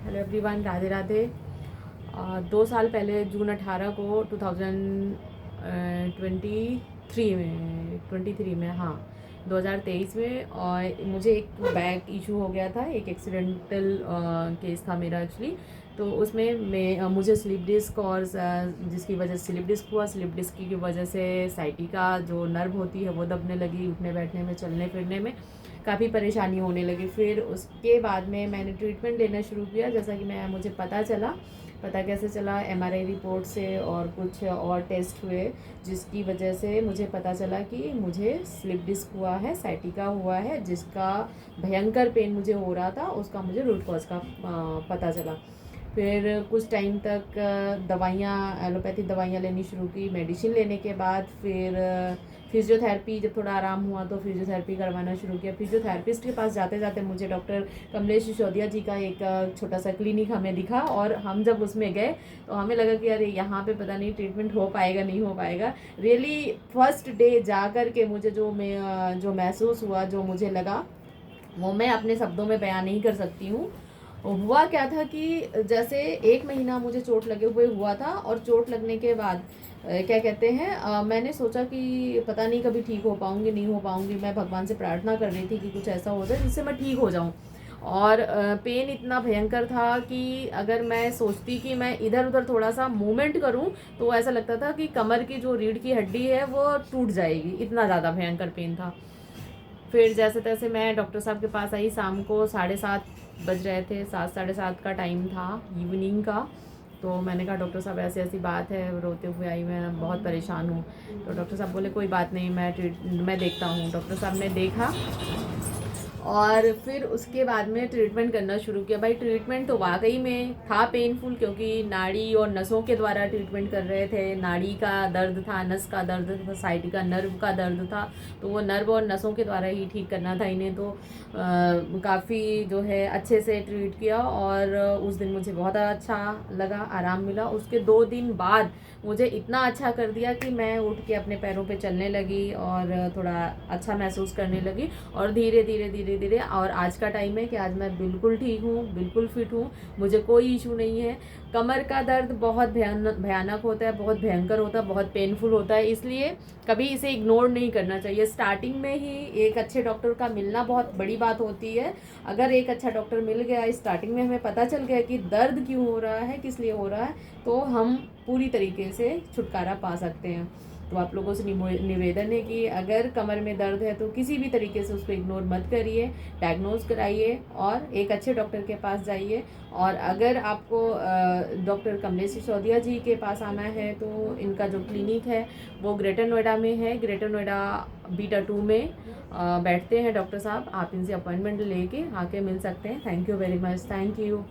Hello everyone, Radhe Radhe. 2 साल पहले जून 18 को 2023 में, हाँ 2023 में, और मुझे एक बैक इशू हो गया था। एक एक्सीडेंटल केस था मेरा एक्चुअली। तो उसमें मुझे स्लिप डिस्क और जिसकी वजह से स्लिप डिस्क हुआ, स्लिप डिस्क की वजह से साइटिका जो नर्व होती है वो दबने लगी। उठने बैठने में, चलने फिरने में काफ़ी परेशानी होने लगी। फिर उसके बाद में मैंने ट्रीटमेंट लेना शुरू किया। जैसा कि मुझे पता कैसे चला, एमआरआई रिपोर्ट से और कुछ और टेस्ट हुए, जिसकी वजह से मुझे पता चला कि मुझे स्लिप डिस्क हुआ है, साइटिका हुआ है, जिसका भयंकर पेन मुझे हो रहा था। उसका मुझे रूट कॉज का पता चला। फिर कुछ टाइम तक दवाइयाँ, एलोपैथी दवाइयाँ लेनी शुरू की। मेडिसिन लेने के बाद फिर फिजियोथेरेपी, जब थोड़ा आराम हुआ तो फिजियोथेरेपी करवाना शुरू किया। फिजियोथेरेपिस्ट के पास जाते जाते मुझे डॉक्टर कमलेश सिसोदिया जी का एक छोटा सा क्लिनिक हमें दिखा, और हम जब उसमें गए तो हमें लगा कि अरे यहाँ पे पता नहीं ट्रीटमेंट हो पाएगा नहीं हो पाएगा। रियली फर्स्ट डे जा कर के मुझे जो महसूस हुआ, जो मुझे लगा, वो मैं अपने शब्दों में बयान नहीं कर सकती हूँ। हुआ क्या था कि जैसे 1 महीना मुझे चोट लगे हुए हुआ था, और चोट लगने के बाद क्या कहते हैं, मैंने सोचा कि पता नहीं कभी ठीक हो पाऊँगी नहीं हो पाऊँगी। मैं भगवान से प्रार्थना कर रही थी कि कुछ ऐसा हो जाए जिससे मैं ठीक हो जाऊँ। और पेन इतना भयंकर था कि अगर मैं सोचती कि मैं इधर उधर थोड़ा सा मूवमेंट करूं तो ऐसा लगता था कि कमर की जो रीढ़ की हड्डी है वो टूट जाएगी, इतना ज़्यादा भयंकर पेन था। फिर जैसे तैसे मैं डॉक्टर साहब के पास आई। शाम को 7:30 बज रहे थे, 7 साढ़े 7 का टाइम था इवनिंग का। तो मैंने कहा डॉक्टर साहब ऐसी ऐसी बात है, रोते हुए आई, मैं बहुत परेशान हूँ। तो डॉक्टर साहब बोले कोई बात नहीं, मैं देखता हूँ। डॉक्टर साहब ने देखा और फिर उसके बाद में ट्रीटमेंट करना शुरू किया। भाई ट्रीटमेंट तो वाकई में था पेनफुल, क्योंकि नाड़ी और नसों के द्वारा ट्रीटमेंट कर रहे थे। नाड़ी का दर्द था, नस का दर्द था, साइड का नर्व का दर्द था। तो वो नर्व और नसों के द्वारा ही ठीक करना था इन्हें। तो काफ़ी जो है अच्छे से ट्रीट किया, और उस दिन मुझे बहुत अच्छा लगा, आराम मिला। उसके 2 दिन बाद मुझे इतना अच्छा कर दिया कि मैं उठ के अपने पैरों पे चलने लगी और थोड़ा अच्छा महसूस करने लगी। और धीरे धीरे धीरे धीरे, और आज का टाइम है कि आज मैं बिल्कुल ठीक हूँ, बिल्कुल फिट हूँ, मुझे कोई इशू नहीं है। कमर का दर्द बहुत भयानक होता है, बहुत भयंकर होता है, बहुत पेनफुल होता है, इसलिए कभी इसे इग्नोर नहीं करना चाहिए। स्टार्टिंग में ही एक अच्छे डॉक्टर का मिलना बहुत बड़ी बात होती है। अगर एक अच्छा डॉक्टर मिल गया, स्टार्टिंग में हमें पता चल गया कि दर्द क्यों हो रहा है, किस लिए हो रहा है, तो हम पूरी तरीके से छुटकारा पा सकते हैं। तो आप लोगों से निवेदन है कि अगर कमर में दर्द है तो किसी भी तरीके से उसको इग्नोर मत करिए, डायग्नोज कराइए और एक अच्छे डॉक्टर के पास जाइए। और अगर आपको डॉक्टर कमलेश सिसोदिया जी के पास आना है तो इनका जो क्लिनिक है वो ग्रेटर नोएडा में है। ग्रेटर नोएडा बीटा 2 में बैठते हैं डॉक्टर साहब। आप इनसे अपॉइंटमेंट लेके आके मिल सकते हैं। Thank you very much, thank you.